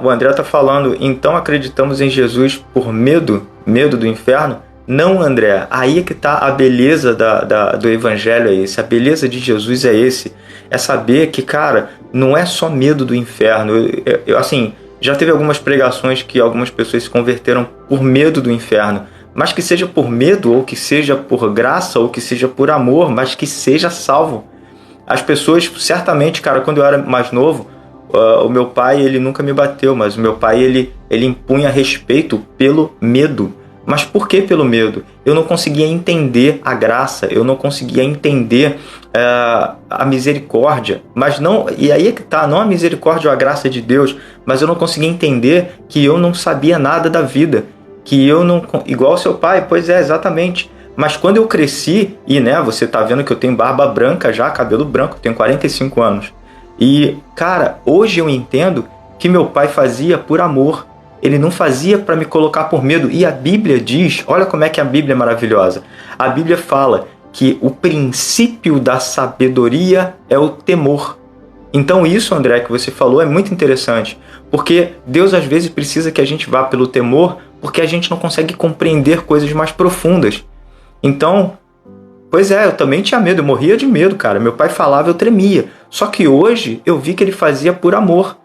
O André está falando, então acreditamos em Jesus por medo do inferno? Não, André, aí é que está a beleza do evangelho, é esse, a beleza de Jesus é esse, é saber que, cara, não é só medo do inferno. Assim, já teve algumas pregações que algumas pessoas se converteram por medo do inferno, mas que seja por medo, ou que seja por graça, ou que seja por amor, mas que seja salvo. As pessoas, certamente, cara, quando eu era mais novo, o meu pai, ele nunca me bateu, mas o meu pai, ele impunha respeito pelo medo. Mas por que pelo medo? Eu não conseguia entender a graça, eu não conseguia entender a misericórdia, mas não, e aí é que tá, não a misericórdia ou a graça de Deus, mas eu não conseguia entender que eu não sabia nada da vida, que eu não, igual ao seu pai, pois é, exatamente. Mas quando eu cresci, e né, você tá vendo que eu tenho barba branca já, cabelo branco, eu tenho 45 anos. E, cara, hoje eu entendo que meu pai fazia por amor. Ele não fazia para me colocar por medo. E a Bíblia diz, olha como é que a Bíblia é maravilhosa. A Bíblia fala que o princípio da sabedoria é o temor. Então isso, André, que você falou é muito interessante. Porque Deus às vezes precisa que a gente vá pelo temor, porque a gente não consegue compreender coisas mais profundas. Então, pois é, eu também tinha medo, eu morria de medo, cara. Meu pai falava, eu tremia. Só que hoje eu vi que ele fazia por amor.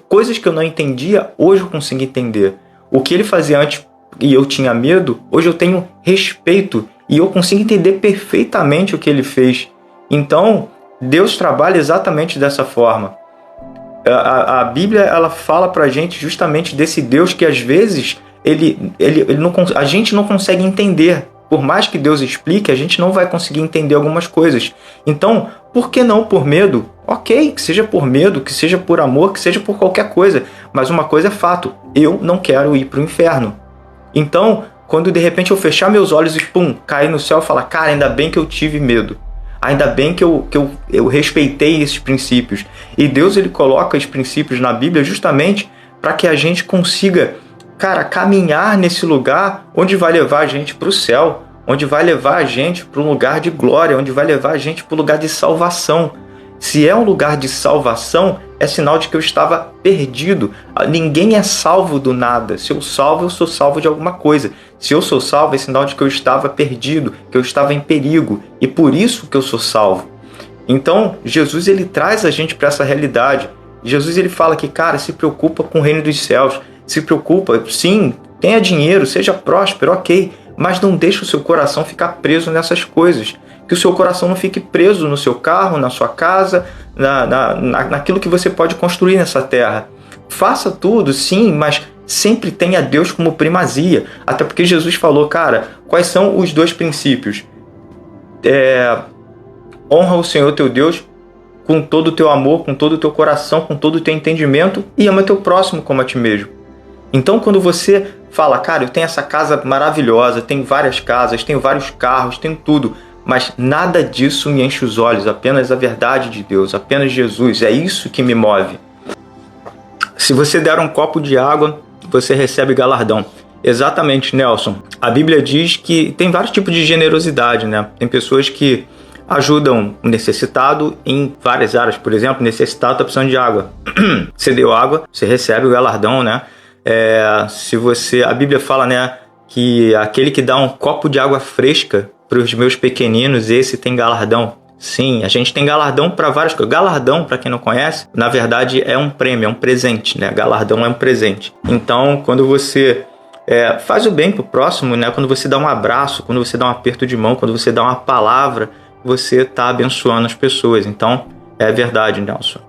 Coisas que eu não entendia, hoje eu consigo entender. O que ele fazia antes e eu tinha medo, hoje eu tenho respeito e eu consigo entender perfeitamente o que ele fez. Então, Deus trabalha exatamente dessa forma. A Bíblia, ela fala pra gente justamente desse Deus que às vezes a gente não consegue entender. Por mais que Deus explique, a gente não vai conseguir entender algumas coisas. Então, por que não por medo? Ok, que seja por medo, que seja por amor, que seja por qualquer coisa. Mas uma coisa é fato, eu não quero ir para o inferno. Então, quando de repente eu fechar meus olhos e pum, cair no céu e falar, cara, ainda bem que eu tive medo. Ainda bem que eu respeitei esses princípios. E Deus, ele coloca esses princípios na Bíblia justamente para que a gente consiga, cara, caminhar nesse lugar onde vai levar a gente para o céu, onde vai levar a gente para um lugar de glória, onde vai levar a gente para um lugar de salvação. Se é um lugar de salvação, é sinal de que eu estava perdido. Ninguém é salvo do nada. Se eu salvo, eu sou salvo de alguma coisa. Se eu sou salvo, é sinal de que eu estava perdido, que eu estava em perigo. E por isso que eu sou salvo. Então, Jesus, ele traz a gente para essa realidade. Jesus, ele fala que, cara, se preocupa com o reino dos céus. Se preocupa, sim, tenha dinheiro, seja próspero, ok. Mas não deixe o seu coração ficar preso nessas coisas. Que o seu coração não fique preso no seu carro, na sua casa, naquilo que você pode construir nessa terra. Faça tudo, sim, mas sempre tenha Deus como primazia. Até porque Jesus falou, cara, quais são os dois princípios? Honra o Senhor teu Deus com todo o teu amor, com todo o teu coração, com todo o teu entendimento e ama teu próximo como a ti mesmo. Então, quando você fala, cara, eu tenho essa casa maravilhosa, tenho várias casas, tenho vários carros, tenho tudo, mas nada disso me enche os olhos, apenas a verdade de Deus, apenas Jesus, é isso que me move. Se você der um copo de água, você recebe galardão. Exatamente, Nelson. A Bíblia diz que tem vários tipos de generosidade, né? Tem pessoas que ajudam o necessitado em várias áreas. Por exemplo, necessitado está precisando de água. Você deu água, você recebe o galardão, né? A Bíblia fala, né, que aquele que dá um copo de água fresca para os meus pequeninos, esse tem galardão. Sim, a gente tem galardão para várias coisas. Galardão, para quem não conhece, na verdade é um prêmio, é um presente, né? Galardão é um presente. Então, quando você faz o bem pro próximo, né? Quando você dá um abraço, quando você dá um aperto de mão, quando você dá uma palavra, você está abençoando as pessoas. Então, é verdade, Nelson.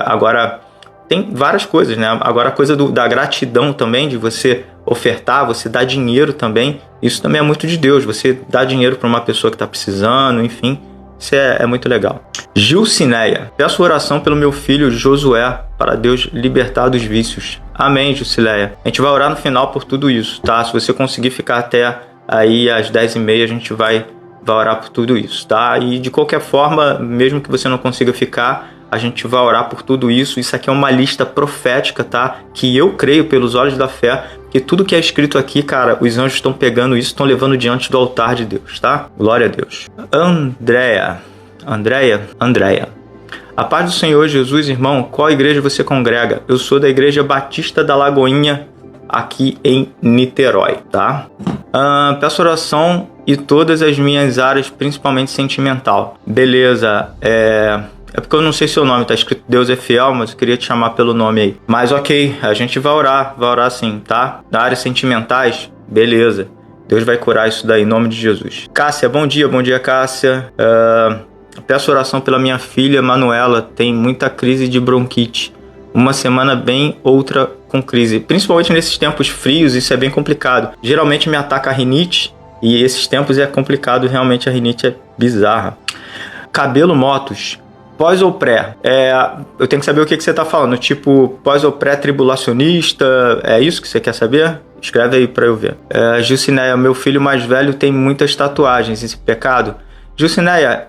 Agora, tem várias coisas, né? Agora, a coisa da gratidão também, de você ofertar, você dar dinheiro também, isso também é muito de Deus. Você dá dinheiro para uma pessoa que está precisando, enfim, isso é muito legal. Gilcineia, peço oração pelo meu filho Josué, para Deus libertar dos vícios. Amém, Gilcineia. A gente vai orar no final por tudo isso, tá? Se você conseguir ficar até aí às 10h30, a gente vai orar por tudo isso, tá? E de qualquer forma, mesmo que você não consiga ficar, a gente vai orar por tudo isso. Isso aqui é uma lista profética, tá? Que eu creio pelos olhos da fé, que tudo que é escrito aqui, cara, os anjos estão pegando isso, estão levando diante do altar de Deus, tá? Glória a Deus. Andréia. A paz do Senhor Jesus, irmão. Qual igreja você congrega? Eu sou da Igreja Batista da Lagoinha, aqui em Niterói, tá? Peço oração e todas as minhas áreas, principalmente sentimental. Beleza, é porque eu não sei seu nome, tá escrito Deus é fiel, mas eu queria te chamar pelo nome aí. Mas ok, a gente vai orar sim, tá? Da área sentimentais, beleza. Deus vai curar isso daí, em nome de Jesus. Cássia, bom dia Cássia. Peço oração pela minha filha Manuela, tem muita crise de bronquite. Uma semana bem, outra com crise. Principalmente nesses tempos frios, isso é bem complicado. Geralmente me ataca a rinite, e esses tempos é complicado, realmente a rinite é bizarra. Cabelo Motos, pós ou pré? Eu tenho que saber o que você tá falando, tipo pós ou pré-tribulacionista, é isso que você quer saber? Escreve aí pra eu ver. Gilcineia, meu filho mais velho tem muitas tatuagens, esse pecado? Gilcineia,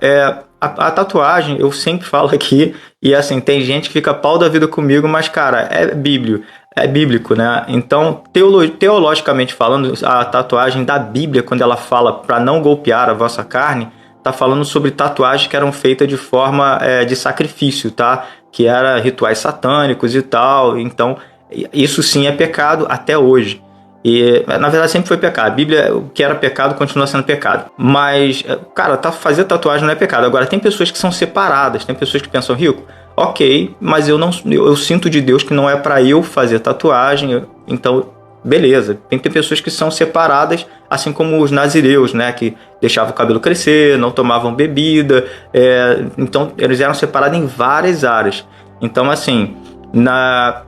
a tatuagem, eu sempre falo aqui, e assim, tem gente que fica pau da vida comigo, mas cara, é bíblico, né? Então, teologicamente falando, a tatuagem da Bíblia, quando ela fala para não golpear a vossa carne, tá falando sobre tatuagens que eram feitas de forma de sacrifício, tá? Que eram rituais satânicos e tal. Então, isso sim é pecado até hoje. E, na verdade, sempre foi pecado. A Bíblia, o que era pecado, continua sendo pecado. Mas, cara, fazer tatuagem não é pecado. Agora, tem pessoas que são separadas. Tem pessoas que pensam, Rico, ok, mas eu sinto de Deus que não é para eu fazer tatuagem. Então, beleza. Tem pessoas que são separadas, assim como os nazireus, né? Que deixavam o cabelo crescer, não tomavam bebida. Então, eles eram separados em várias áreas. Então, assim,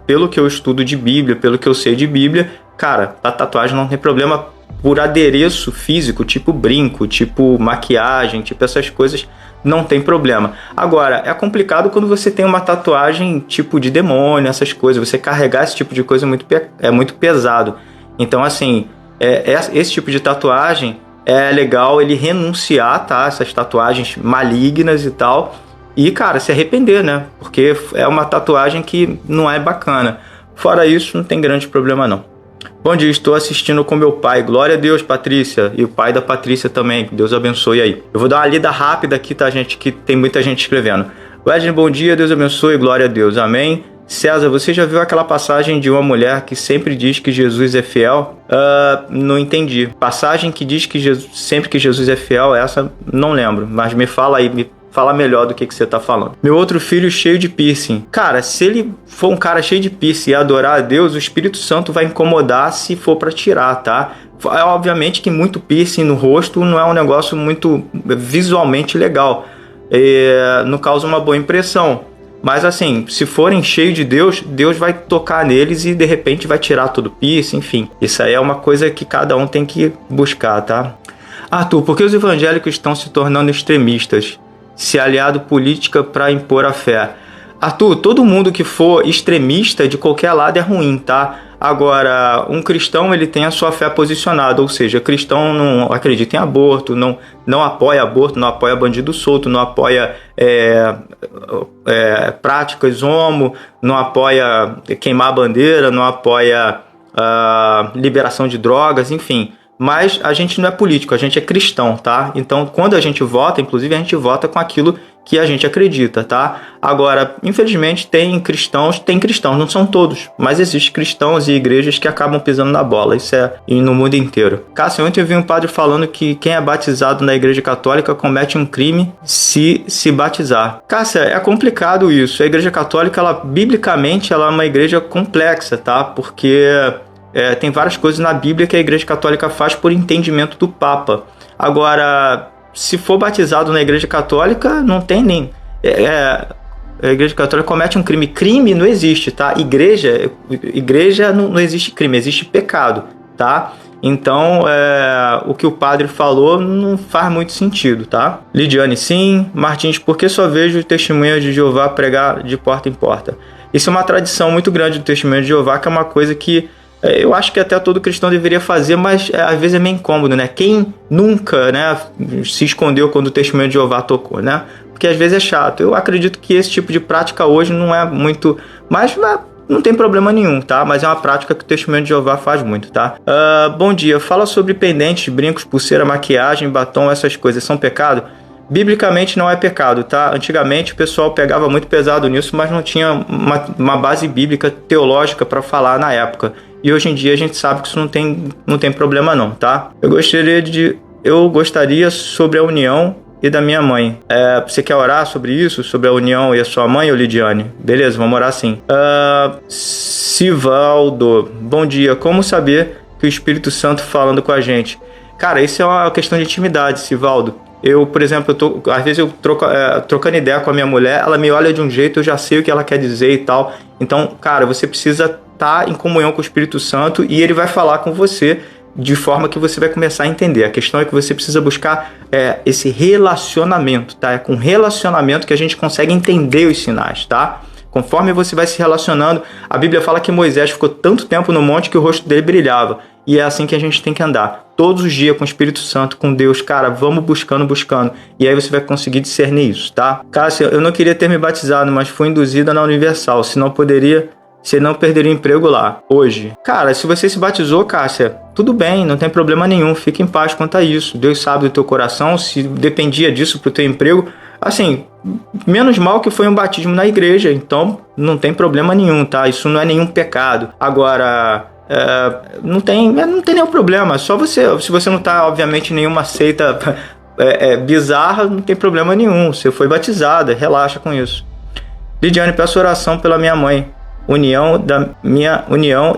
pelo que eu estudo de Bíblia, pelo que eu sei de Bíblia, cara, a tatuagem não tem problema por adereço físico, tipo brinco, tipo maquiagem, tipo essas coisas, não tem problema. Agora, é complicado quando você tem uma tatuagem tipo de demônio, essas coisas. Você carregar esse tipo de coisa é muito pesado. Então, assim, esse tipo de tatuagem é legal ele renunciar, tá? Essas tatuagens malignas e tal. E, cara, se arrepender, né? Porque é uma tatuagem que não é bacana. Fora isso, não tem grande problema, não. Bom dia, estou assistindo com meu pai. Glória a Deus, Patrícia. E o pai da Patrícia também. Que Deus abençoe aí. Eu vou dar uma lida rápida aqui, tá, gente? Que tem muita gente escrevendo. Wesley, bom dia. Deus abençoe. Glória a Deus. Amém. César, você já viu aquela passagem de uma mulher que sempre diz que Jesus é fiel? Não entendi. Passagem que diz que sempre que Jesus é fiel, essa não lembro. Mas me fala aí, fala melhor do que você tá falando. Meu outro filho cheio de piercing. Cara, se ele for um cara cheio de piercing e adorar a Deus, o Espírito Santo vai incomodar se for para tirar, tá? Obviamente que muito piercing no rosto não é um negócio muito visualmente legal. Não causa uma boa impressão. Mas assim, se forem cheios de Deus, Deus vai tocar neles e de repente vai tirar todo o piercing, enfim. Isso aí é uma coisa que cada um tem que buscar, tá? Arthur, por que os evangélicos estão se tornando extremistas? Se aliado política para impor a fé. Arthur, todo mundo que for extremista de qualquer lado é ruim, tá? Agora, um cristão ele tem a sua fé posicionada, ou seja, cristão não acredita em aborto, não apoia aborto, não apoia bandido solto, não apoia práticas homo, não apoia queimar a bandeira, não apoia liberação de drogas, enfim. Mas a gente não é político, a gente é cristão, tá? Então, quando a gente vota, inclusive, a gente vota com aquilo que a gente acredita, tá? Agora, infelizmente, tem cristãos, não são todos, mas existem cristãos e igrejas que acabam pisando na bola, isso é no mundo inteiro. Cássio, ontem eu vi um padre falando que quem é batizado na igreja católica comete um crime se batizar. Cássio, é complicado isso, a igreja católica, biblicamente, ela é uma igreja complexa, tá? Porque tem várias coisas na Bíblia que a igreja católica faz por entendimento do Papa. Agora, se for batizado na igreja católica, não tem nem... a igreja católica comete um crime. Crime não existe, tá? Igreja não existe crime, existe pecado, tá? Então, o que o padre falou não faz muito sentido, tá? Lidiane, sim. Martins, por que só vejo testemunhas de Jeová pregar de porta em porta? Isso é uma tradição muito grande do testemunho de Jeová, que é uma coisa que eu acho que até todo cristão deveria fazer, mas às vezes é meio incômodo, né? Quem nunca, né, se escondeu quando o testemunho de Jeová tocou, né? Porque às vezes é chato. Eu acredito que esse tipo de prática hoje não é muito... Mas não tem problema nenhum, tá? Mas é uma prática que o testemunho de Jeová faz muito, tá? Bom dia. Fala sobre pendentes, brincos, pulseira, maquiagem, batom, essas coisas. São pecado? Biblicamente não é pecado, tá? Antigamente o pessoal pegava muito pesado nisso, mas não tinha uma base bíblica teológica para falar na época. E hoje em dia a gente sabe que isso não tem problema não, tá? Eu gostaria sobre a união e da minha mãe. Você quer orar sobre isso? Sobre a união e a sua mãe, ou Lidiane? Beleza, vamos orar sim. Sivaldo, bom dia. Como saber que o Espírito Santo falando com a gente? Cara, isso é uma questão de intimidade, Sivaldo. Eu, por exemplo, às vezes eu trocando ideia com a minha mulher, ela me olha de um jeito, eu já sei o que ela quer dizer e tal. Então, cara, você precisa estar em comunhão com o Espírito Santo e ele vai falar com você de forma que você vai começar a entender. A questão é que você precisa buscar esse relacionamento, tá? É com relacionamento que a gente consegue entender os sinais, tá? Conforme você vai se relacionando, a Bíblia fala que Moisés ficou tanto tempo no monte que o rosto dele brilhava. E é assim que a gente tem que andar. Todos os dias com o Espírito Santo, com Deus. Cara, vamos buscando. E aí você vai conseguir discernir isso, tá? Cássia, eu não queria ter me batizado, mas fui induzida na Universal. Se não perderia o emprego lá, hoje. Cara, se você se batizou, Cássia, tudo bem, não tem problema nenhum. Fica em paz quanto a isso. Deus sabe do teu coração. Se dependia disso pro teu emprego, assim, menos mal que foi um batismo na igreja. Então, não tem problema nenhum, tá? Isso não é nenhum pecado. Agora... não tem nenhum problema. Só se você não tá, obviamente, em nenhuma seita bizarra, não tem problema nenhum. Você foi batizada, relaxa com isso. Lidiane, peço oração pela minha mãe, união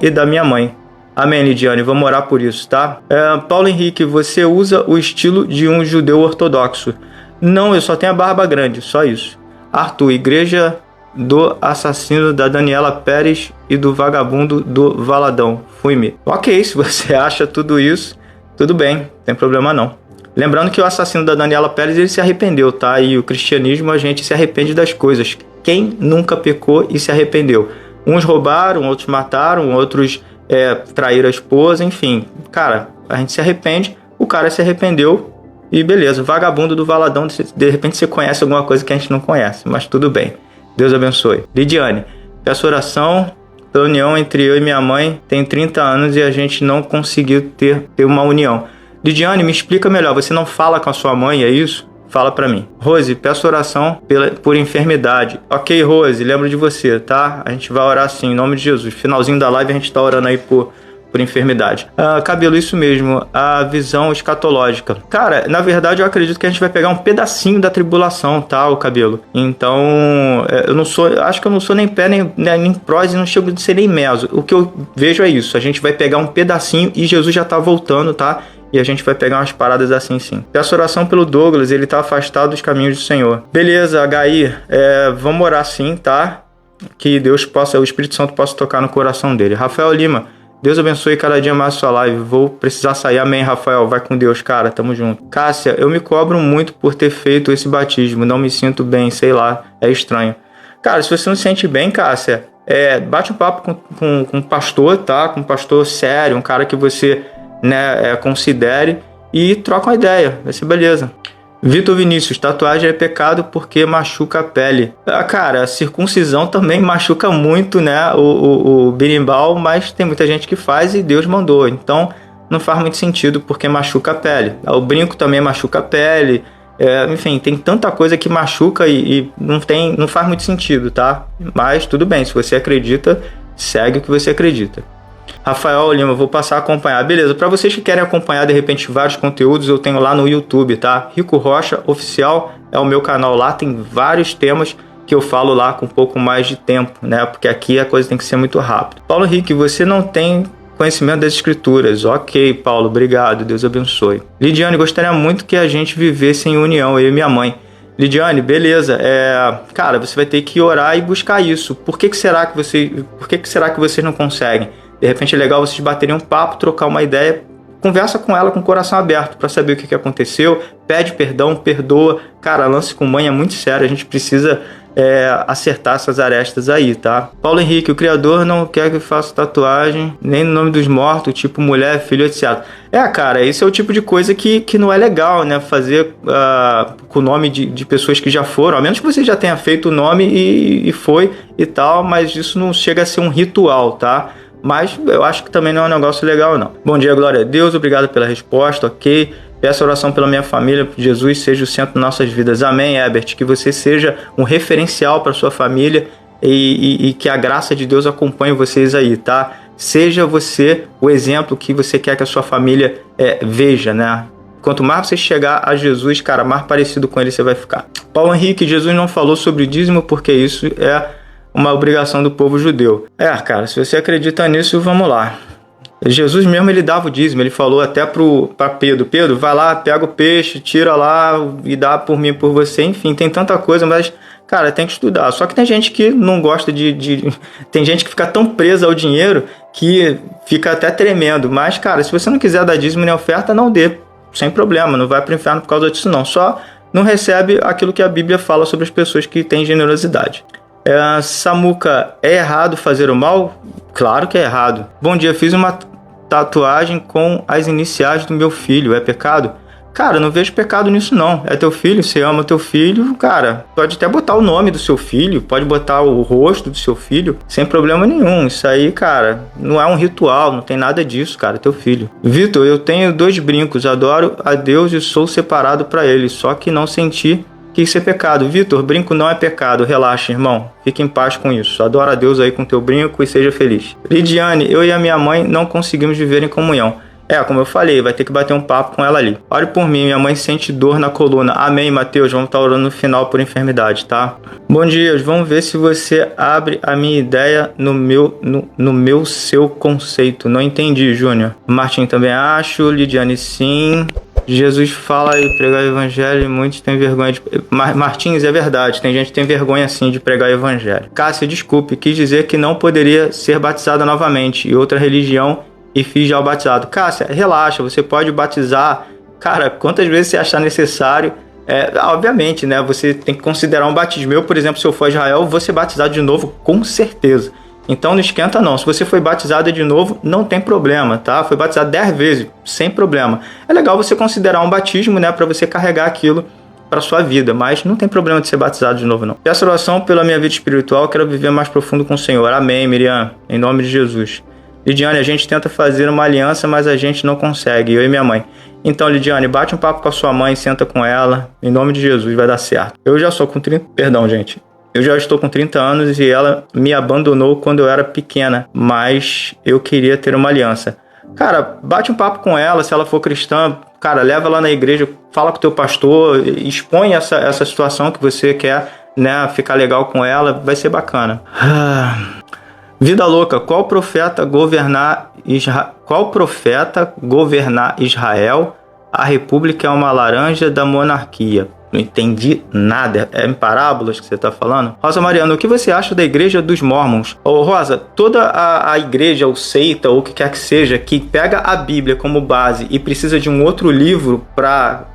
e da minha mãe. Amém, Lidiane, vamos orar por isso, tá? Paulo Henrique, você usa o estilo de um judeu ortodoxo? Não, eu só tenho a barba grande, só isso. Arthur, igreja do assassino da Daniela Pérez e do vagabundo do Valadão. Fui-me. Ok, se você acha tudo isso, tudo bem, não tem problema não. Lembrando que o assassino da Daniela Pérez, ele se arrependeu, tá? E o cristianismo, a gente se arrepende das coisas. Quem nunca pecou e se arrependeu? Uns roubaram, outros mataram, outros traíram a esposa, enfim. Cara, a gente se arrepende, o cara se arrependeu e beleza. Vagabundo do Valadão, de repente você conhece alguma coisa que a gente não conhece, mas tudo bem. Deus abençoe. Lidiane, peço oração pela união entre eu e minha mãe. Tem 30 anos e a gente não conseguiu ter uma união. Lidiane, me explica melhor. Você não fala com a sua mãe, é isso? Fala pra mim. Rose, peço oração por enfermidade. Ok, Rose, lembro de você, tá? A gente vai orar sim, em nome de Jesus. Finalzinho da live a gente tá orando aí por enfermidade. Cabelo, isso mesmo, a visão escatológica. Cara, na verdade eu acredito que a gente vai pegar um pedacinho da tribulação, tá, o Cabelo? Então, acho que eu não sou nem pé, nem prós e não chego de ser nem meso. O que eu vejo é isso, a gente vai pegar um pedacinho e Jesus já tá voltando, tá? E a gente vai pegar umas paradas assim sim. Peço oração pelo Douglas, ele tá afastado dos caminhos do Senhor. Beleza, HI, vamos orar sim, tá? Que o Espírito Santo possa tocar no coração dele. Rafael Lima, Deus abençoe cada dia mais a sua live. Vou precisar sair. Amém, Rafael. Vai com Deus, cara. Tamo junto. Cássia, eu me cobro muito por ter feito esse batismo. Não me sinto bem, sei lá. É estranho. Cara, se você não se sente bem, Cássia, bate um papo com um pastor, tá? Com um pastor sério, um cara que você considere e troca uma ideia. Vai ser beleza. Vitor Vinícius, tatuagem é pecado porque machuca a pele. Cara, a circuncisão também machuca muito, né, o berimbau, mas tem muita gente que faz e Deus mandou. Então, não faz muito sentido porque machuca a pele. O brinco também machuca a pele. Enfim, tem tanta coisa que machuca e não faz muito sentido, tá? Mas tudo bem, se você acredita, segue o que você acredita. Rafael Lima, vou passar a acompanhar. Beleza, para vocês que querem acompanhar de repente vários conteúdos, eu tenho lá no YouTube, tá? Rico Rocha Oficial é o meu canal lá, tem vários temas que eu falo lá com um pouco mais de tempo, né? Porque aqui a coisa tem que ser muito rápido. Paulo Henrique, você não tem conhecimento das escrituras. Ok, Paulo, obrigado, Deus abençoe. Lidiane, gostaria muito que a gente vivesse em união, eu e minha mãe. Lidiane, beleza, cara, você vai ter que orar e buscar isso. Por que será que vocês não conseguem? De repente é legal vocês baterem um papo, trocar uma ideia, conversa com ela com o coração aberto para saber o que aconteceu, pede perdão, perdoa. Cara, lance com mãe é muito sério, a gente precisa acertar essas arestas aí, tá? Paulo Henrique, o Criador não quer que eu faça tatuagem, nem no nome dos mortos, tipo mulher, filho, etc. Cara, esse é o tipo de coisa que não é legal, né? Fazer com o nome de pessoas que já foram, a menos que você já tenha feito o nome e foi e tal, mas isso não chega a ser um ritual, tá? Mas eu acho que também não é um negócio legal, não. Bom dia, glória a Deus, obrigado pela resposta, ok. Peço oração pela minha família, que Jesus seja o centro de nossas vidas. Amém, Herbert. Que você seja um referencial para sua família e que a graça de Deus acompanhe vocês aí, tá? Seja você o exemplo que você quer que a sua família veja, né? Quanto mais você chegar a Jesus, cara, mais parecido com ele você vai ficar. Paulo Henrique, Jesus não falou sobre o dízimo porque isso é uma obrigação do povo judeu. Cara, se você acredita nisso, vamos lá. Jesus mesmo, ele dava o dízimo, ele falou até para Pedro, Pedro, vai lá, pega o peixe, tira lá e dá por mim, por você, enfim, tem tanta coisa, mas, cara, tem que estudar. Só que tem gente que não gosta tem gente que fica tão presa ao dinheiro que fica até tremendo, mas, cara, se você não quiser dar dízimo nem oferta, não dê, sem problema, não vai para o inferno por causa disso não, só não recebe aquilo que a Bíblia fala sobre as pessoas que têm generosidade. Samuca, é errado fazer o mal? Claro que é errado. Bom dia, fiz uma tatuagem com as iniciais do meu filho, é pecado? Cara, não vejo pecado nisso não. É teu filho, você ama teu filho, cara, pode até botar o nome do seu filho, pode botar o rosto do seu filho, sem problema nenhum. Isso aí, cara, não é um ritual, não tem nada disso, cara, é teu filho. Vitor, eu tenho 2 brincos, adoro a Deus e sou separado para ele, só que não senti que isso é pecado. Vitor, brinco não é pecado, relaxa, irmão. Fique em paz com isso. Adora a Deus aí com teu brinco e seja feliz. Lidiane, eu e a minha mãe não conseguimos viver em comunhão. Como eu falei, vai ter que bater um papo com ela ali. Ore por mim, minha mãe sente dor na coluna. Amém, Mateus, vamos estar orando no final por enfermidade, tá? Bom dia, vamos ver se você abre a minha ideia no meu seu conceito. Não entendi, Júnior. Martim também acho, Lidiane sim. Jesus fala e pregar o evangelho e muitos têm vergonha de... Martins, é verdade, tem gente que tem vergonha sim de pregar o evangelho. Cássia, desculpe, quis dizer que não poderia ser batizada novamente em outra religião e fiz já o batizado. Cássia, relaxa, você pode batizar, cara, quantas vezes você achar necessário. Obviamente, né, você tem que considerar um batismo. Eu, por exemplo, se eu for a Israel, vou ser batizado de novo, com certeza. Então não esquenta não, se você foi batizado de novo, não tem problema, tá? Foi batizado 10 vezes, sem problema. É legal você considerar um batismo, né, para você carregar aquilo para sua vida, mas não tem problema de ser batizado de novo não. Peço oração pela minha vida espiritual, quero viver mais profundo com o Senhor. Amém, Miriam, em nome de Jesus. Lidiane, a gente tenta fazer uma aliança, mas a gente não consegue, eu e minha mãe. Então, Lidiane, bate um papo com a sua mãe, senta com ela, em nome de Jesus, vai dar certo. Eu já sou com 30... Perdão, gente. Eu já estou com 30 anos e ela me abandonou quando eu era pequena, mas eu queria ter uma aliança. Cara, bate um papo com ela, se ela for cristã, cara, leva ela na igreja, fala com o teu pastor, expõe essa situação que você quer, né, ficar legal com ela, vai ser bacana. Vida louca, qual profeta governar Israel? A república é uma laranja da monarquia. Não entendi nada. É em parábolas que você está falando? Rosa Mariana, o que você acha da igreja dos Mormons? Rosa, toda a igreja, ou seita, ou o que quer que seja, que pega a Bíblia como base e precisa de um outro livro para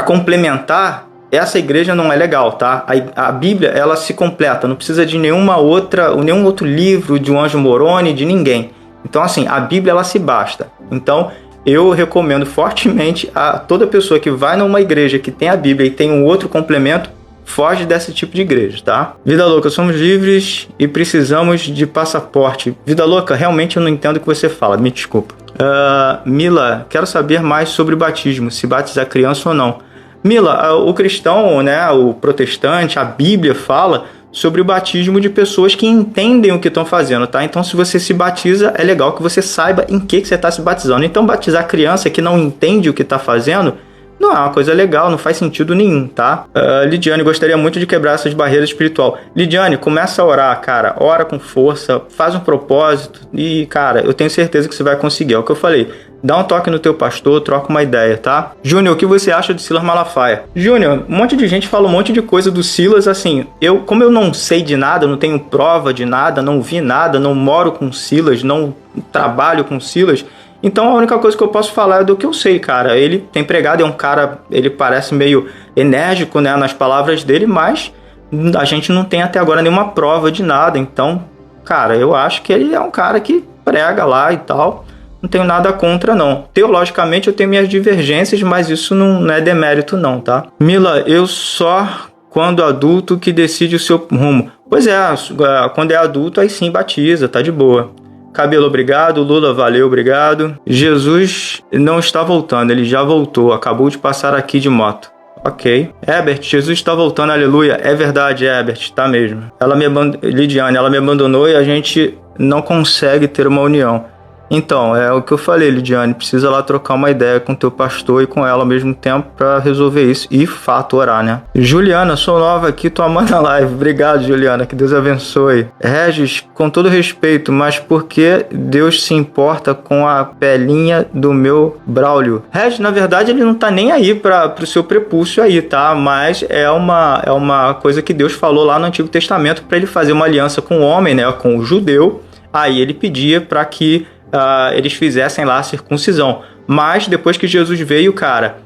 complementar, essa igreja não é legal, tá? A Bíblia, ela se completa, não precisa de nenhum outro livro, de um Anjo Moroni, de ninguém. Então, assim, a Bíblia, ela se basta. Então, eu recomendo fortemente a toda pessoa que vai numa igreja que tem a Bíblia e tem um outro complemento, foge desse tipo de igreja, tá? Vida louca, somos livres e precisamos de passaporte. Vida louca, realmente eu não entendo o que você fala, me desculpa. Mila, quero saber mais sobre o batismo, se batizar criança ou não. Mila, o cristão, né, o protestante, a Bíblia fala sobre o batismo de pessoas que entendem o que estão fazendo, tá? Então, se você se batiza, é legal que você saiba em que você está se batizando. Então, batizar criança que não entende o que está fazendo não é uma coisa legal, não faz sentido nenhum, tá? Lidiane, gostaria muito de quebrar essas barreiras espiritual. Lidiane, começa a orar, cara. Ora com força, faz um propósito e, cara, eu tenho certeza que você vai conseguir. É o que eu falei. Dá um toque no teu pastor, troca uma ideia, tá? Júnior, o que você acha de Silas Malafaia? Júnior, um monte de gente fala um monte de coisa do Silas, assim, como eu não sei de nada, não tenho prova de nada, não vi nada, não moro com Silas, não trabalho com Silas, então a única coisa que eu posso falar é do que eu sei, cara. Ele tem pregado, é um cara, ele parece meio enérgico, né, nas palavras dele, mas a gente não tem até agora nenhuma prova de nada, então, cara, eu acho que ele é um cara que prega lá e tal. Não tenho nada contra, não. Teologicamente, eu tenho minhas divergências, mas isso não é demérito, não, tá? Mila, eu só quando adulto que decide o seu rumo. Pois é, quando é adulto, aí sim batiza, tá de boa. Cabelo, obrigado. Lula, valeu, obrigado. Jesus não está voltando, ele já voltou. Acabou de passar aqui de moto. Ok. Herbert, Jesus está voltando, aleluia. É verdade, Herbert, tá mesmo. Lidiane, ela me abandonou e a gente não consegue ter uma união. Então, é o que eu falei, Lidiane, precisa lá trocar uma ideia com o teu pastor e com ela ao mesmo tempo para resolver isso. E fato, orar, né? Juliana, sou nova aqui, tô amando a live. Obrigado, Juliana, que Deus abençoe. Regis, com todo respeito, mas por que Deus se importa com a pelinha do meu Braulio? Regis, na verdade, ele não tá nem aí pro seu prepúcio aí, tá? Mas é uma coisa que Deus falou lá no Antigo Testamento para ele fazer uma aliança com o homem, né? Com o judeu. Aí ele pedia para que eles fizessem lá a circuncisão. Mas depois que Jesus veio, cara,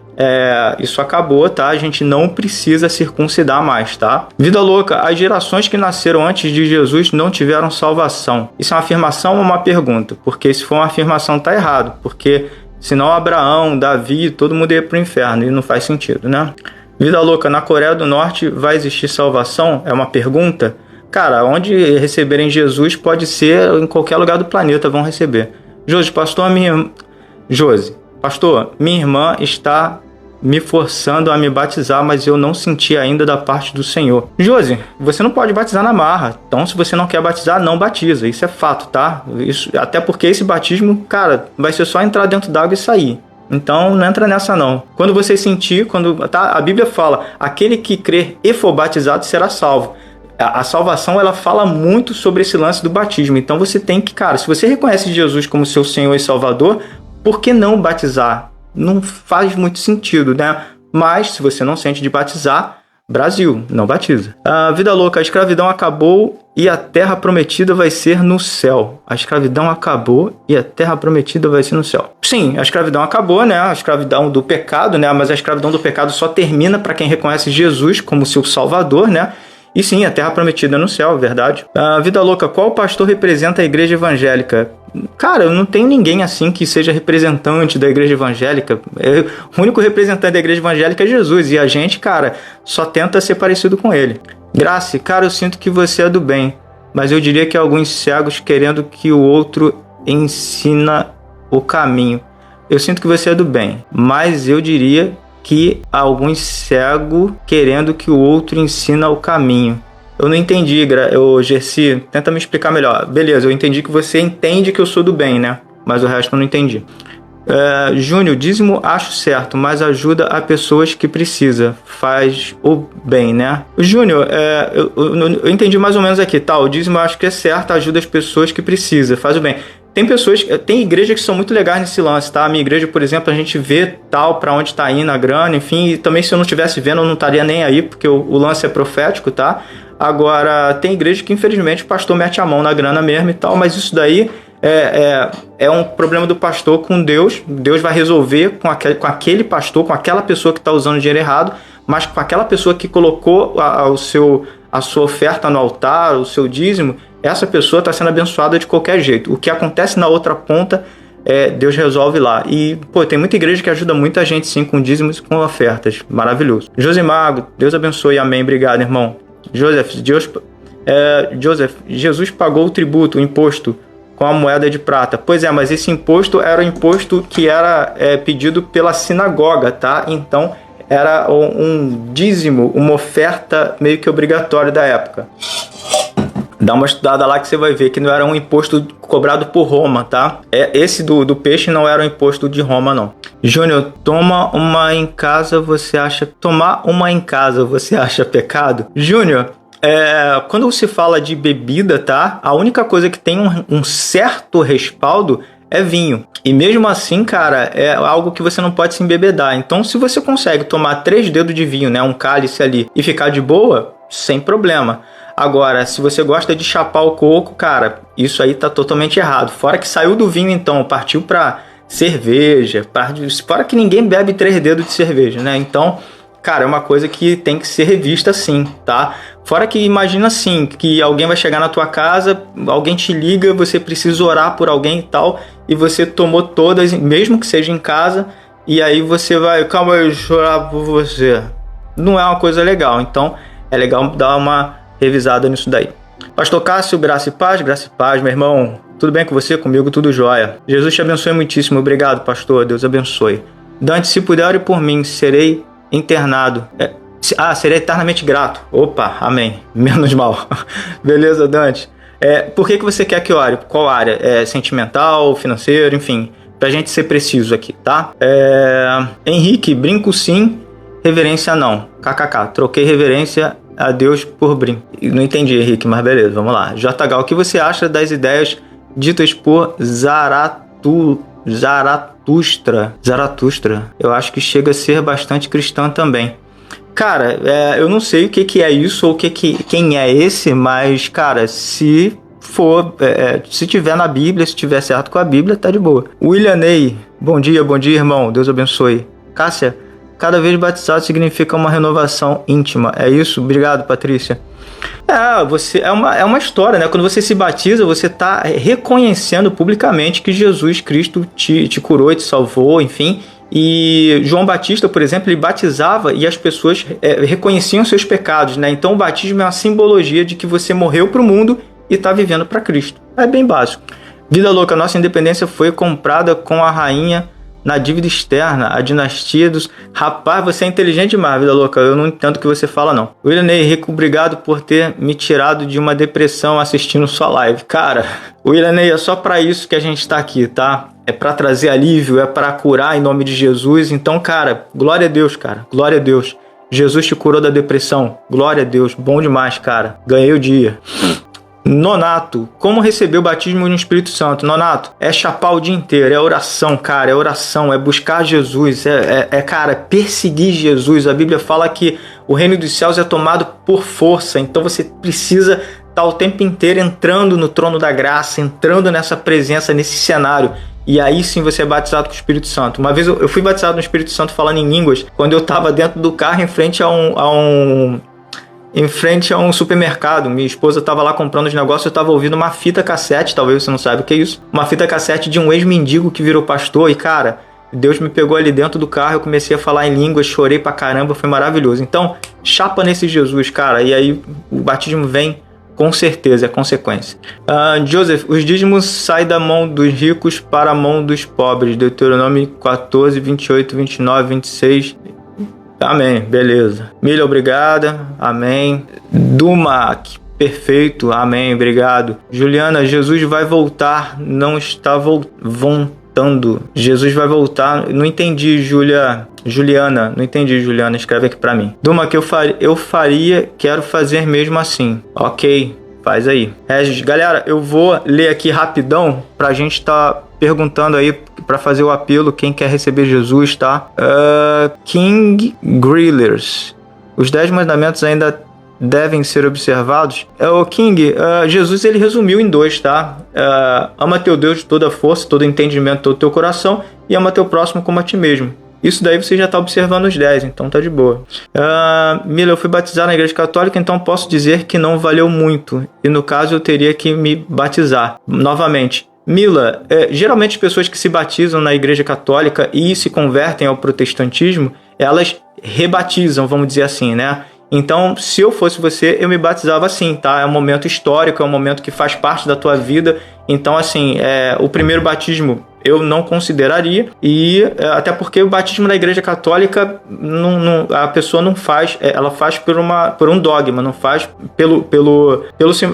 isso acabou, tá? A gente não precisa circuncidar mais, tá? Vida louca, as gerações que nasceram antes de Jesus não tiveram salvação. Isso é uma afirmação ou uma pergunta? Porque se for uma afirmação, tá errado. Porque senão Abraão, Davi, todo mundo ia pro inferno e não faz sentido, né? Vida louca, na Coreia do Norte vai existir salvação? É uma pergunta? Cara, onde receberem Jesus pode ser em qualquer lugar do planeta, vão receber. Josi, pastor, minha irmã está me forçando a me batizar, mas eu não senti ainda da parte do Senhor. Josi, você não pode batizar na marra. Então, se você não quer batizar, não batiza. Isso é fato, tá? Até porque esse batismo, cara, vai ser só entrar dentro d'água e sair. Então, não entra nessa não. Quando você sentir, tá? A Bíblia fala, aquele que crer e for batizado será salvo. A salvação, ela fala muito sobre esse lance do batismo. Então você tem que, cara, se você reconhece Jesus como seu Senhor e Salvador, por que não batizar? Não faz muito sentido, né? Mas se você não sente de batizar, Brasil, não batiza. Vida louca, a escravidão acabou e a terra prometida vai ser no céu. A escravidão acabou e a terra prometida vai ser no céu. Sim, a escravidão acabou, né? A escravidão do pecado, né? Mas a escravidão do pecado só termina para quem reconhece Jesus como seu Salvador, né? E sim, a terra prometida no céu, verdade. Vida louca, qual pastor representa a igreja evangélica? Cara, eu não tenho ninguém assim que seja representante da igreja evangélica. O único representante da igreja evangélica é Jesus. E a gente, cara, só tenta ser parecido com ele. Grace, cara, eu sinto que você é do bem. Mas eu diria que alguns cegos querendo que o outro ensina o caminho. Eu sinto que você é do bem. Mas eu diria que alguns cegos querendo que o outro ensina o caminho. Eu não entendi, Gersi, tenta me explicar melhor. Beleza, eu entendi que você entende que eu sou do bem, né? Mas o resto eu não entendi. Júnior, dízimo acho certo, mas ajuda a pessoas que precisam. Faz o bem, né? Júnior, eu entendi mais ou menos aqui, tá? O dízimo eu acho que é certo, ajuda as pessoas que precisam, faz o bem. Tem igrejas que são muito legais nesse lance, tá? A minha igreja, por exemplo, a gente vê tal pra onde tá indo a grana, enfim, e também se eu não estivesse vendo, eu não estaria nem aí, porque o lance é profético, tá? Agora, tem igreja que infelizmente o pastor mete a mão na grana mesmo e tal, mas isso daí é um problema do pastor com Deus. Deus vai resolver com aquele pastor, com aquela pessoa que está usando dinheiro errado, mas com aquela pessoa que colocou a sua oferta no altar, o seu dízimo, essa pessoa está sendo abençoada de qualquer jeito. O que acontece na outra ponta, Deus resolve lá. E, tem muita igreja que ajuda muita gente, sim, com dízimos e com ofertas. Maravilhoso. Josimago, Deus abençoe, amém. Obrigado, irmão. Joseph, Jesus pagou o tributo, o imposto, com a moeda de prata. Pois é, mas esse imposto era o imposto que era pedido pela sinagoga, tá? Então, era um dízimo, uma oferta meio que obrigatória da época. Dá uma estudada lá que você vai ver que não era um imposto cobrado por Roma, tá? Esse do peixe não era um imposto de Roma, não. Júnior, tomar uma em casa você acha pecado? Júnior, quando se fala de bebida, tá? A única coisa que tem um certo respaldo é vinho. E mesmo assim, cara, é algo que você não pode se embebedar. Então, se você consegue tomar 3 dedos de vinho, né? Um cálice ali, e ficar de boa, sem problema. Agora, se você gosta de chapar o coco, cara, isso aí tá totalmente errado. Fora que saiu do vinho, então, partiu pra cerveja. Fora que ninguém bebe 3 dedos de cerveja, né? Então, cara, é uma coisa que tem que ser revista sim, tá? Fora que imagina assim, que alguém vai chegar na tua casa, alguém te liga, você precisa orar por alguém e tal, e você tomou todas, mesmo que seja em casa, e aí você vai, calma aí, chorar por você. Não é uma coisa legal, então é legal dar uma revisada nisso daí. Pastor Cássio, graça e paz, meu irmão. Tudo bem com você? Comigo tudo jóia. Jesus te abençoe muitíssimo. Obrigado, pastor. Deus abençoe. Dante, se puder, ore por mim. Serei internado. Serei eternamente grato. Opa, amém. Menos mal. Beleza, Dante. Por que você quer que ore? Qual área? Sentimental, financeiro, enfim. Pra gente ser preciso aqui, tá? Henrique, brinco sim, reverência não. KKK, troquei reverência a Deus por brinco. Não entendi, Henrique, mas beleza, vamos lá. JH, o que você acha das ideias ditas por Zaratustra? Eu acho que chega a ser bastante cristã também. Cara, eu não sei o que é isso ou quem é esse, mas, cara, se tiver na Bíblia, se tiver certo com a Bíblia, tá de boa. William Ney, bom dia, irmão, Deus abençoe. Cássia, cada vez batizado significa uma renovação íntima, é isso? Obrigado, Patrícia. É uma história, né? Quando você se batiza, você tá reconhecendo publicamente que Jesus Cristo te curou e te salvou, enfim. E João Batista, por exemplo, ele batizava e as pessoas reconheciam seus pecados, né? Então o batismo é uma simbologia de que você morreu para o mundo e está vivendo para Cristo. É bem básico. Vida louca, nossa independência foi comprada com a rainha na dívida externa, a dinastia dos... Rapaz, você é inteligente demais, vida louca. Eu não entendo o que você fala, não. William Henrique, obrigado por ter me tirado de uma depressão assistindo sua live. Cara, William, é só para isso que a gente está aqui, tá? É para trazer alívio, é para curar em nome de Jesus. Então, cara, glória a Deus, cara. Glória a Deus. Jesus te curou da depressão. Glória a Deus. Bom demais, cara. Ganhei o dia. Nonato, como receber o batismo no Espírito Santo? Nonato, é chapar o dia inteiro, é oração, cara, é oração, é buscar Jesus, cara, perseguir Jesus. A Bíblia fala que o reino dos céus é tomado por força, então você precisa estar o tempo inteiro entrando no trono da graça, entrando nessa presença, nesse cenário. E aí sim você é batizado com o Espírito Santo. Uma vez eu fui batizado no Espírito Santo falando em línguas, quando eu estava dentro do carro em frente a um supermercado. Minha esposa estava lá comprando os negócios, eu estava ouvindo uma fita cassete, talvez você não saiba o que é isso, uma fita cassete de um ex-mendigo que virou pastor, e cara, Deus me pegou ali dentro do carro, eu comecei a falar em línguas, chorei pra caramba, foi maravilhoso. Então, chapa nesse Jesus, cara, e aí o batismo vem com certeza, é consequência. Joseph, os dízimos saem da mão dos ricos para a mão dos pobres, Deuteronômio 14, 28, 29, 26... Amém, beleza. Milha, obrigada. Amém. Dumac, perfeito. Amém, obrigado. Juliana, Jesus vai voltar. Não está voltando. Jesus vai voltar. Não entendi, Juliana. Não entendi, Juliana. Escreve aqui pra mim. Dumac, eu faria, quero fazer mesmo assim. Ok, faz aí. Regis, galera, eu vou ler aqui rapidão pra gente perguntando aí para fazer o apelo, quem quer receber Jesus, tá? King Grillers. Os 10 mandamentos ainda devem ser observados. O King, Jesus ele resumiu em 2, tá? Ama teu Deus de toda a força, todo entendimento, todo teu coração, e ama teu próximo como a ti mesmo. Isso daí você já está observando os 10, então tá de boa. Mila, eu fui batizado na igreja católica, então posso dizer que não valeu muito. E no caso eu teria que me batizar novamente. Mila, geralmente as pessoas que se batizam na igreja católica e se convertem ao protestantismo, elas rebatizam, vamos dizer assim, né? Então, se eu fosse você, eu me batizava assim, tá? É um momento histórico, é um momento que faz parte da tua vida. Então, assim, o primeiro batismo eu não consideraria, e até porque o batismo na igreja católica a pessoa não faz, ela faz por um dogma, não faz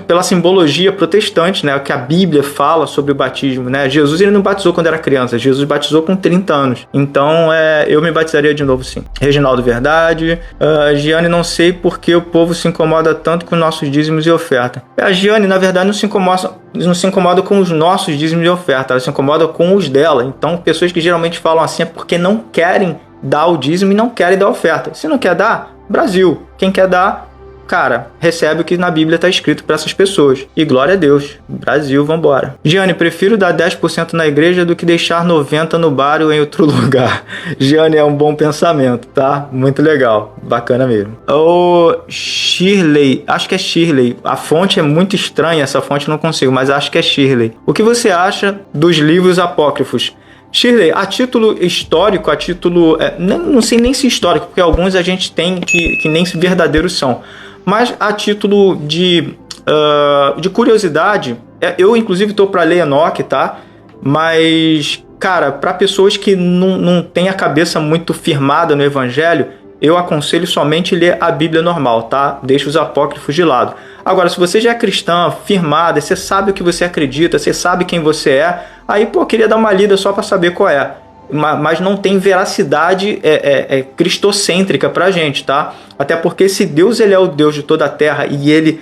pela simbologia protestante, né, que a Bíblia fala sobre o batismo, né? Jesus ele não batizou quando era criança, Jesus batizou com 30 anos, então eu me batizaria de novo sim. Reginaldo, verdade. Giane, não sei por que o povo se incomoda tanto com nossos dízimos e oferta. A Giane, na verdade, não se incomoda com os nossos dízimos e oferta, ela se incomoda com os dela. Então, pessoas que geralmente falam assim é porque não querem dar o dízimo e não querem dar a oferta. Se não quer dar, Brasil. Quem quer dar, cara, recebe o que na Bíblia está escrito para essas pessoas. E glória a Deus. Brasil, vambora. Giane, prefiro dar 10% na igreja do que deixar 90% no bar ou em outro lugar. Giane, é um bom pensamento, tá? Muito legal. Bacana mesmo. Shirley, acho que é Shirley. A fonte é muito estranha, essa fonte eu não consigo, mas acho que é Shirley. O que você acha dos livros apócrifos? Shirley, a título histórico, não sei nem se histórico, porque alguns a gente tem que nem verdadeiros são. Mas a título de De curiosidade, eu inclusive estou para ler Enoque, tá? Mas, cara, para pessoas que não têm a cabeça muito firmada no Evangelho, eu aconselho somente ler a Bíblia normal, tá? Deixa os apócrifos de lado. Agora, se você já é cristã, firmada, você sabe o que você acredita, você sabe quem você é, aí, pô, queria dar uma lida só para saber qual é. Mas não tem veracidade cristocêntrica pra gente, tá? Até porque se Deus ele é o Deus de toda a terra e ele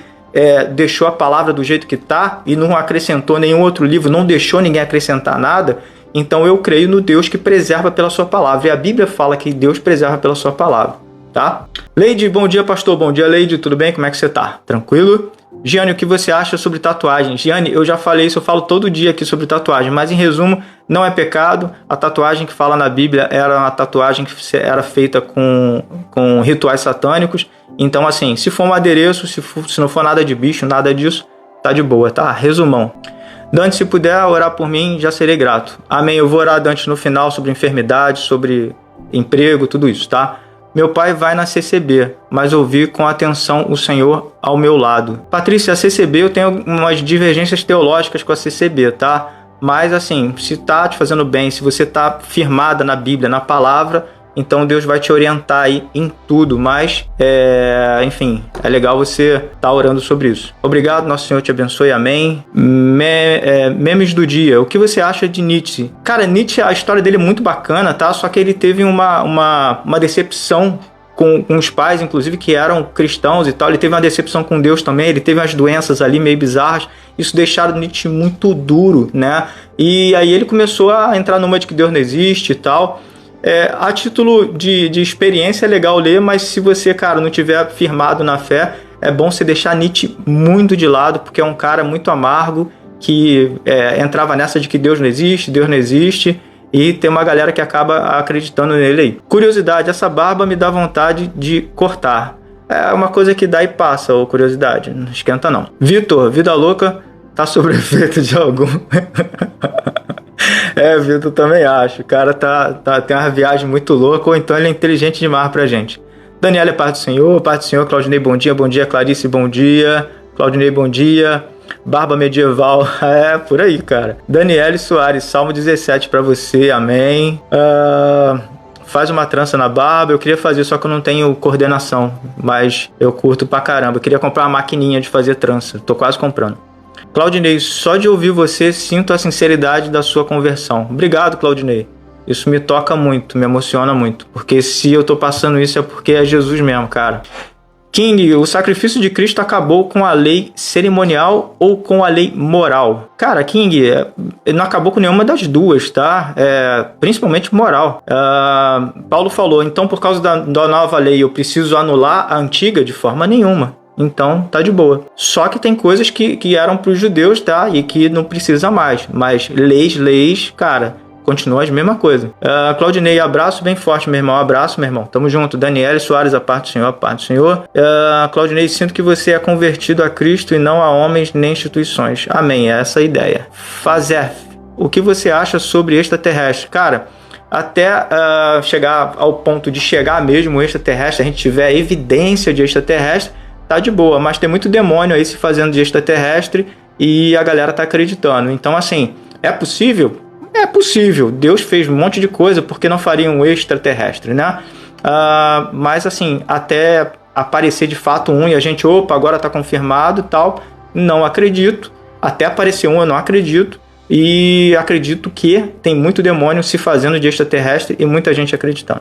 deixou a palavra do jeito que tá e não acrescentou nenhum outro livro, não deixou ninguém acrescentar nada, então eu creio no Deus que preserva pela sua palavra. E a Bíblia fala que Deus preserva pela sua palavra, tá? Leide, bom dia, pastor. Bom dia, Leide. Tudo bem? Como é que você tá? Tranquilo? Giane, o que você acha sobre tatuagem? Giane, eu já falei isso, eu falo todo dia aqui sobre tatuagem, mas em resumo, não é pecado. A tatuagem que fala na Bíblia era uma tatuagem que era feita com rituais satânicos. Então, assim, se for um adereço, se não for nada de bicho, nada disso, tá de boa, tá? Resumão. Dante, se puder orar por mim, já serei grato. Amém. Eu vou orar, Dante, no final sobre enfermidade, sobre emprego, tudo isso, tá? Meu pai vai na CCB, mas ouvi com atenção o Senhor ao meu lado. Patrícia, a CCB eu tenho umas divergências teológicas com a CCB, tá? Mas assim, se tá te fazendo bem, se você tá firmada na Bíblia, na palavra, então Deus vai te orientar aí em tudo. Mas, enfim, é legal você tá orando sobre isso. Obrigado, nosso Senhor te abençoe, amém. Memes do dia, o que você acha de Nietzsche? Cara, Nietzsche, a história dele é muito bacana, tá? Só que ele teve uma decepção com os pais, inclusive, que eram cristãos e tal. Ele teve uma decepção com Deus também, ele teve umas doenças ali meio bizarras. Isso deixaram Nietzsche muito duro, né? E aí ele começou a entrar numa de que Deus não existe e tal. A título de experiência é legal ler, mas se você, cara, não tiver firmado na fé, é bom você deixar Nietzsche muito de lado, porque é um cara muito amargo, que entrava nessa de que Deus não existe, e tem uma galera que acaba acreditando nele aí. Curiosidade, essa barba me dá vontade de cortar. É uma coisa que dá e passa, ou curiosidade, não esquenta não. Vitor, vida louca, tá sob efeito de algum... Vitor, também acho. O cara tem uma viagem muito louca, ou então ele é inteligente demais pra gente. Daniela, paz do Senhor. Claudinei, bom dia. Clarice, bom dia. Claudinei, bom dia. Barba medieval, por aí, cara. Daniele Soares, Salmo 17 pra você, amém. Faz uma trança na barba. Eu queria fazer, só que eu não tenho coordenação, mas eu curto pra caramba. Eu queria comprar uma maquininha de fazer trança, tô quase comprando. Claudinei, só de ouvir você, sinto a sinceridade da sua conversão. Obrigado, Claudinei. Isso me toca muito, me emociona muito. Porque se eu tô passando isso é porque é Jesus mesmo, cara. King, o sacrifício de Cristo acabou com a lei cerimonial ou com a lei moral? Cara, King, ele não acabou com nenhuma das duas, tá? Principalmente moral. Paulo falou, então por causa da nova lei eu preciso anular a antiga? De forma nenhuma. Então, tá de boa. Só que tem coisas que eram para os judeus, tá? E que não precisa mais. Mas leis, cara, continua a mesma coisa. Claudinei, abraço bem forte, meu irmão. Abraço, meu irmão. Tamo junto. Daniele Soares, a parte do Senhor, a parte do Senhor. Claudinei, sinto que você é convertido a Cristo e não a homens nem instituições. Amém, é essa a ideia. Fazef, o que você acha sobre extraterrestre? Cara, até chegar ao ponto de chegar mesmo o extraterrestre, a gente tiver evidência de extraterrestre, tá de boa, mas tem muito demônio aí se fazendo de extraterrestre e a galera tá acreditando. Então, assim, é possível? É possível. Deus fez um monte de coisa, por que não faria um extraterrestre, né? Mas, assim, até aparecer de fato um e a gente, agora tá confirmado e tal, não acredito. Até aparecer um, eu não acredito. E acredito que tem muito demônio se fazendo de extraterrestre e muita gente acreditando.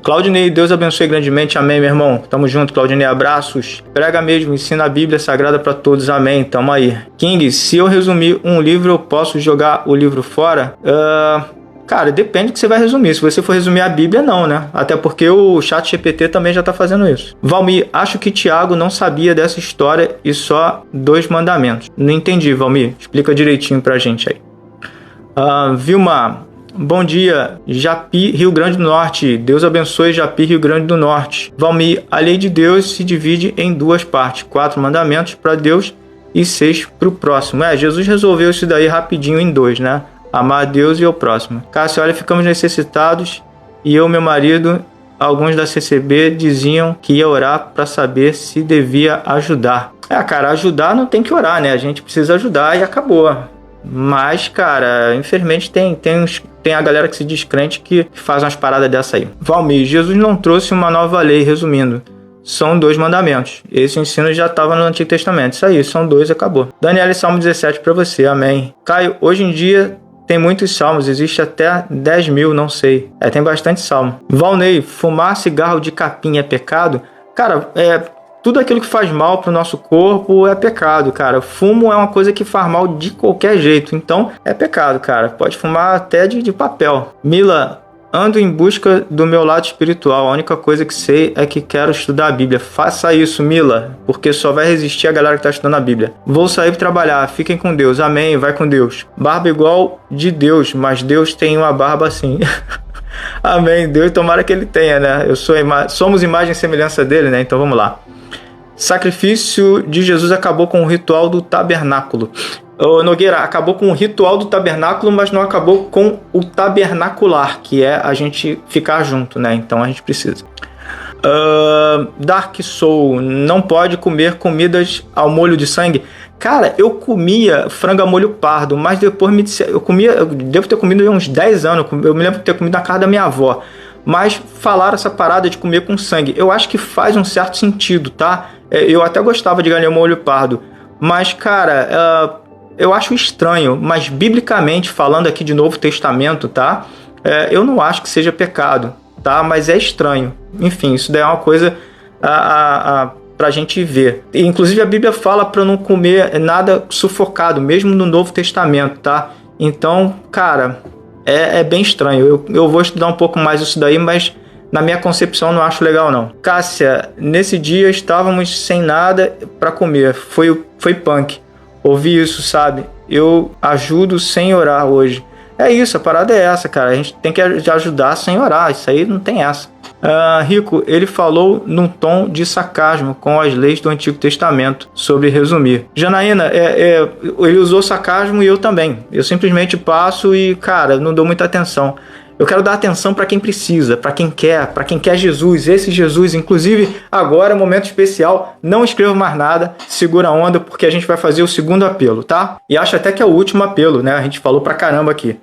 Claudinei, Deus abençoe grandemente, amém, meu irmão. Tamo junto, Claudinei, abraços. Prega mesmo, ensina a Bíblia Sagrada pra todos, amém, tamo aí. King, se eu resumir um livro, eu posso jogar o livro fora? Cara, depende do que você vai resumir. Se você for resumir a Bíblia, não, né? Até porque o ChatGPT também já tá fazendo isso. Valmir, acho que Tiago não sabia dessa história e só 2 mandamentos. Não entendi, Valmir. Explica direitinho pra gente aí. Vilma, bom dia, Japi, Rio Grande do Norte. Deus abençoe Japi, Rio Grande do Norte. Valmir, a lei de Deus se divide em 2 partes. 4 mandamentos para Deus e 6 para o próximo. Jesus resolveu isso daí rapidinho em 2, né? Amar a Deus e ao próximo. Cássio, olha, ficamos necessitados e eu, meu marido, alguns da CCB diziam que ia orar para saber se devia ajudar. Cara, ajudar não tem que orar, né? A gente precisa ajudar e acabou. Mas, cara, infelizmente tem a galera que se diz crente que faz umas paradas dessa aí. Valmir, Jesus não trouxe uma nova lei, resumindo. São 2 mandamentos. Esse ensino já estava no Antigo Testamento. Isso aí, são 2 e acabou. Daniela, Salmo 17 para você, amém. Caio, hoje em dia tem muitos salmos, existe até 10 mil, não sei. Tem bastante salmo. Valnei, fumar cigarro de capim é pecado? Cara, tudo aquilo que faz mal pro nosso corpo é pecado, cara. Fumo é uma coisa que faz mal de qualquer jeito, então é pecado, cara. Pode fumar até de papel. Mila, ando em busca do meu lado espiritual. A única coisa que sei é que quero estudar a Bíblia. Faça isso, Mila, porque só vai resistir a galera que está estudando a Bíblia. Vou sair para trabalhar. Fiquem com Deus. Amém. Vai com Deus. Barba igual de Deus, mas Deus tem uma barba assim. Amém. Deus, tomara que ele tenha, né? Somos imagem e semelhança dele, né? Então vamos lá. Sacrifício de Jesus acabou com o ritual do tabernáculo. Nogueira, acabou com o ritual do tabernáculo, mas não acabou com o tabernacular, que é a gente ficar junto, né? Então a gente precisa. Dark Soul, não pode comer comidas ao molho de sangue. Cara, eu comia frango a molho pardo, mas depois me disseram, eu devo ter comido há uns 10 anos, eu me lembro de ter comido na casa da minha avó. Mas falaram essa parada de comer com sangue. Eu acho que faz um certo sentido, tá? Eu até gostava de galinha molho pardo. Mas, cara, eu acho estranho. Mas, biblicamente, falando aqui de Novo Testamento, tá? Eu não acho que seja pecado, tá? Mas é estranho. Enfim, isso daí é uma coisa pra gente ver. E, inclusive, a Bíblia fala pra não comer nada sufocado, mesmo no Novo Testamento, tá? Então, cara, é bem estranho. Eu vou estudar um pouco mais isso daí, mas na minha concepção não acho legal, não. Cássia, nesse dia estávamos sem nada para comer. Foi punk. Ouvi isso, sabe? Eu ajudo sem orar hoje. É isso, a parada é essa, cara. A gente tem que ajudar sem orar. Isso aí não tem essa. Rico, ele falou num tom de sarcasmo com as leis do Antigo Testamento, sobre resumir. Janaína, ele usou sarcasmo e eu também. Eu simplesmente passo e, cara, não dou muita atenção. Eu quero dar atenção para quem precisa, para quem quer Jesus, esse Jesus. Inclusive, agora é um momento especial. Não escreva mais nada, segura a onda, porque a gente vai fazer o segundo apelo, tá? E acho até que é o último apelo, né? A gente falou pra caramba aqui.